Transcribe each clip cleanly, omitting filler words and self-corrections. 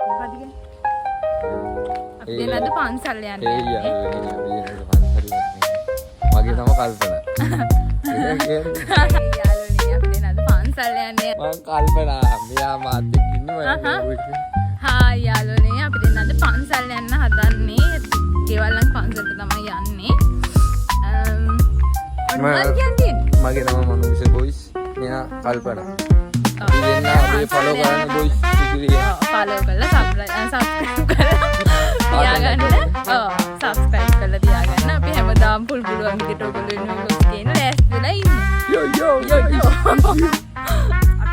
අපි නේද පන්සල් යන්නේ. ඒ යාළුවනේ මගේ නම කල්පනා. යාළුවනේ අපි නේද පන්සල් යන්නේ. මං කල්පනා මෙයා මාත් එක්ක ඉන්නේ. හා යාළුවනේ අපි නේද පන්සල් යන්න හදන්නේ. ගෙවල් ළඟ පන්සලට තමයි යන්නේ. මගේ නම මනුෂ්‍ය බොයිස්. මෙයා කල්පනා. අපි දෙන්න අපේ ෆලෝ කරන්න බොයිස්. ෆලෝ කරලා සබ්ස්ක්‍රයිබ් කරලා තියාගන්න. සබ්ස්ක්‍රයිබ් කරලා තියාගන්න. අපි හැමදාම පුළුවන් විදිහට ඔයගොල්ලෝ ඉන්නකොට කියන ලෑස්තිලා ඉන්නේ. යෝ අපි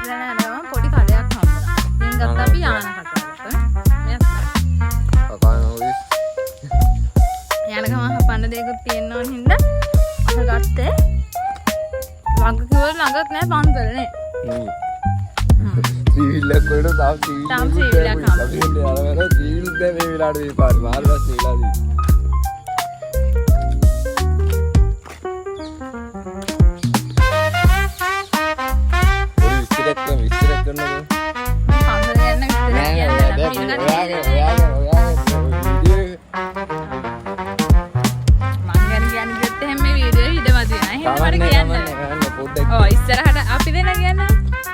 දැන් යනවා පොඩි කලයක් හම්බුණා. ඉතින් ගත්තා අපි යාන කතාවට. යන ගමන් හපන්න දෙයක්ත් තියෙනවන හින්දා අහ ගත්තේ. ළඟ කිව්වල ළඟත් නෑ පන්සල නේ. සිවිල්ලක් වලට තාම සිවිල්ලක් හම්බ. අපි ඉන්නේ අරවල සිවිල් දැන් මේ වෙලාවට මේ පාර මාර්ගස් වෙලාදී. විස්තර කරනවා. පන්සල යන්න ඉස්සරහට අපි දෙන කියන්න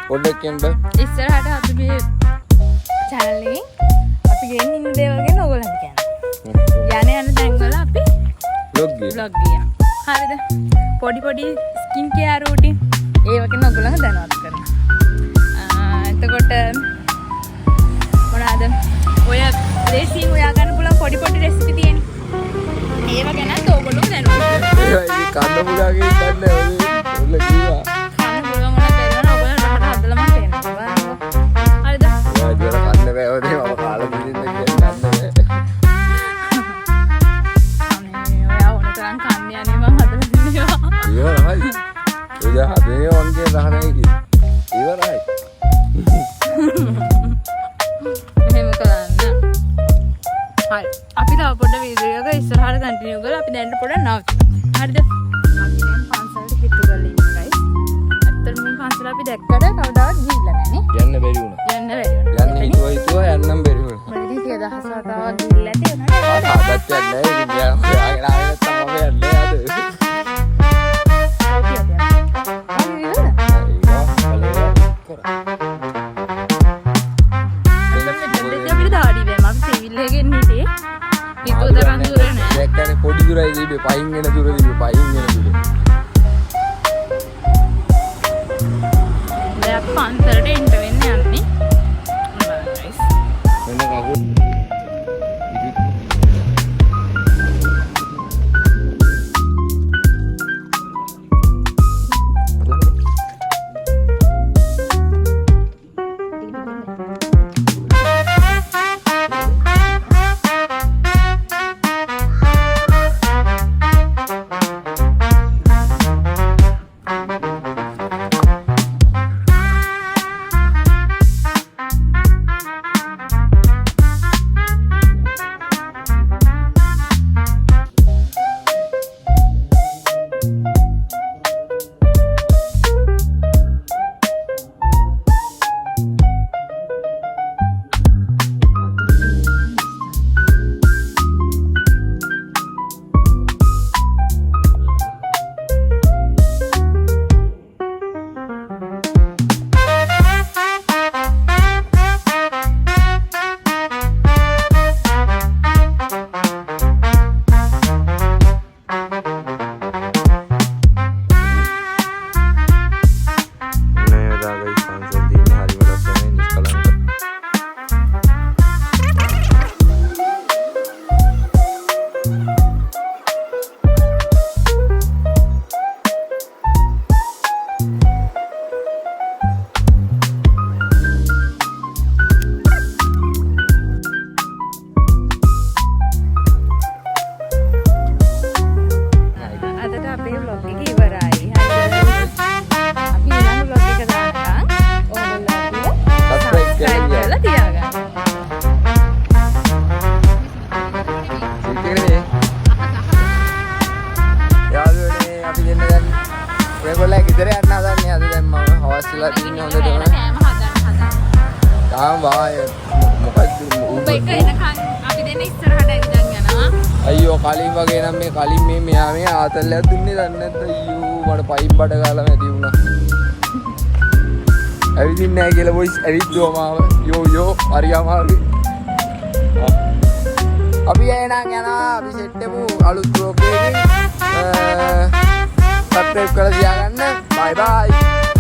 පොඩ්ඩක් කියන්න ඉස්සරහට අපිගේ channel එකෙන් අපි ගෙන්න ඉන්න දේවල් ගැන ඔයගොල්ලන්ට කියන්න. යන තැන්වල අපි vlog ගියා. හරිද? පොඩි skin care routine ඒව ගැන ඔයගොල්ලන්ට දැනුවත් කරනවා. එතකොට මොනවාද? ඔය රෙසිපි හොයා ගන්න පුළුවන් පොඩි රෙසිපි තියෙන්නේ. ඒව ගැනත් ඔයගොල්ලෝ දැනුවත් කරනවා. ඒ කන්න පුලාගේ ඉන්නන්නේ ඔය කිව්වා. අපි තව පොඩ වීඩියෝ එක ඉස්සරහට කන්ටිනියු කරලා අපි දැන් පොඩ නවත්තමු. හරිද? අපි දැන් පන්සලට කිට්ටු කරලා ඉන්නේ guys. අත්තර මේ පන්සල අපි දැක්කට කවදාවත් ගිහිල්ලා නැහැ නේ. යන්න බැරි වුණා. යන්න බැරි වුණා. යන්න හිතුවා යන්නම් බැරි වුණා. මොකද 10000 වතාවක් ගිහිල්ලා තියෙනවා. ආදත් යන්නේ නැහැ. ඉතින් යාගෙන ආයෙත් තමයි යන්නේ අද. පොඩි දුරයි දීපේ පයින් වෙන දුර දීපේ පයින් වෙන දුර. දැන් පන්සලට එන්න වෙන්නේ යන්නේ. guys. වෙන කවුරු එක එනකන් අපි දෙන්න ඉස්සරහට ඇවිදන් යනවා. අයියෝ කලින් වගේ නම් මේ කලින් මේ මෙහා මේ ආතල්ලයක් දුන්නේ දන්නේ නැද්ද අයියෝ මට පයින් බඩ ගාලා මැදි වුණා. ඇවිදින්නේ නැහැ කියලා බොයිස් ඇවිද්දුවා මාව. යෝ හරි අමාරුයි. අපි එහෙනම් යනවා අපි සෙට් එකමු අලුත් බ්ලොග් එකකින්. සබ්ස්ක්‍රයිබ් කරලා තියාගන්න. බයි බයි.